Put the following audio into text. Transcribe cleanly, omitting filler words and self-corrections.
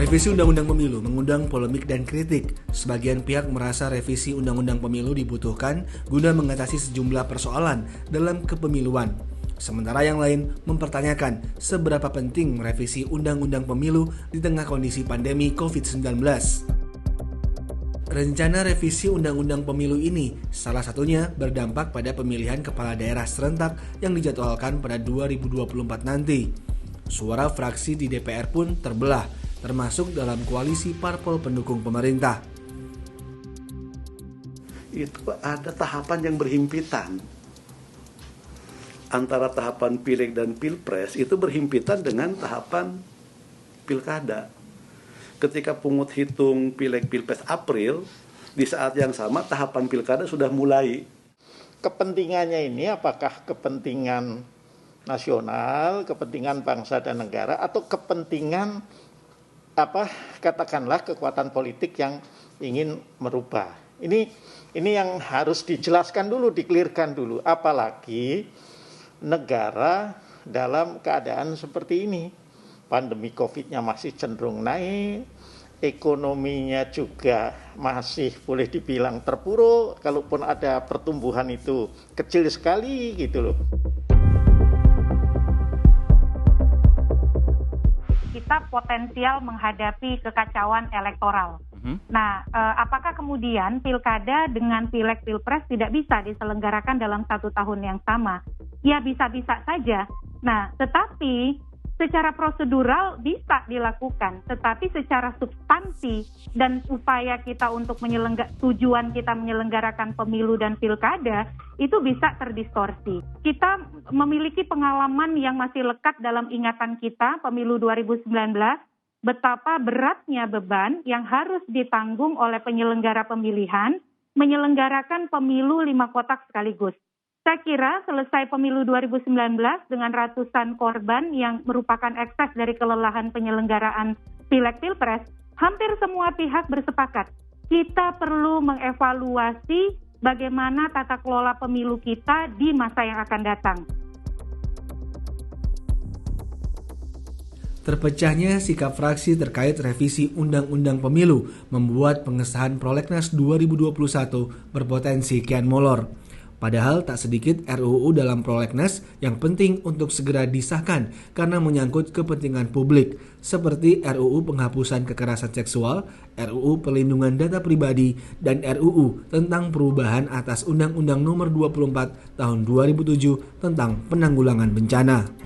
Revisi Undang-Undang Pemilu mengundang polemik dan kritik. Sebagian pihak merasa revisi Undang-Undang Pemilu dibutuhkan guna mengatasi sejumlah persoalan dalam kepemiluan. Sementara yang lain mempertanyakan seberapa penting merevisi Undang-Undang Pemilu di tengah kondisi pandemi COVID-19. Rencana revisi Undang-Undang Pemilu ini salah satunya berdampak pada pemilihan kepala daerah serentak yang dijadwalkan pada 2024 nanti. Suara fraksi di DPR pun terbelah, termasuk dalam koalisi parpol pendukung pemerintah. Itu ada tahapan yang berhimpitan. Antara tahapan pileg dan pilpres itu berhimpitan dengan tahapan pilkada. Ketika pungut hitung pileg pilpres April, di saat yang sama tahapan pilkada sudah mulai. Kepentingannya ini apakah kepentingan nasional, kepentingan bangsa dan negara, atau kepentingan katakanlah kekuatan politik yang ingin merubah. Ini yang harus dijelaskan dulu, dikelirkan dulu. Apalagi negara dalam keadaan seperti ini. Pandemi COVID-nya masih cenderung naik, ekonominya juga masih boleh dibilang terpuruk, kalaupun ada pertumbuhan itu kecil sekali gitu loh. Kita potensial menghadapi kekacauan elektoral. Nah, apakah kemudian pilkada dengan pileg pilpres tidak bisa diselenggarakan dalam 1 tahun yang sama? Ya bisa-bisa saja. Nah, tetapi secara prosedural bisa dilakukan, tetapi secara substansi dan upaya kita untuk tujuan kita menyelenggarakan pemilu dan pilkada itu bisa terdistorsi. Kita memiliki pengalaman yang masih lekat dalam ingatan kita, pemilu 2019, betapa beratnya beban yang harus ditanggung oleh penyelenggara pemilihan menyelenggarakan pemilu 5 kotak sekaligus. Saya kira selesai pemilu 2019 dengan ratusan korban yang merupakan ekses dari kelelahan penyelenggaraan pileg pilpres, hampir semua pihak bersepakat. Kita perlu mengevaluasi bagaimana tata kelola pemilu kita di masa yang akan datang. Terpecahnya sikap fraksi terkait revisi Undang-Undang Pemilu membuat pengesahan Prolegnas 2021 berpotensi kian molor. Padahal tak sedikit RUU dalam Prolegnas yang penting untuk segera disahkan karena menyangkut kepentingan publik, seperti RUU penghapusan kekerasan seksual, RUU perlindungan data pribadi, dan RUU tentang perubahan atas Undang-Undang Nomor 24 Tahun 2007 tentang penanggulangan bencana.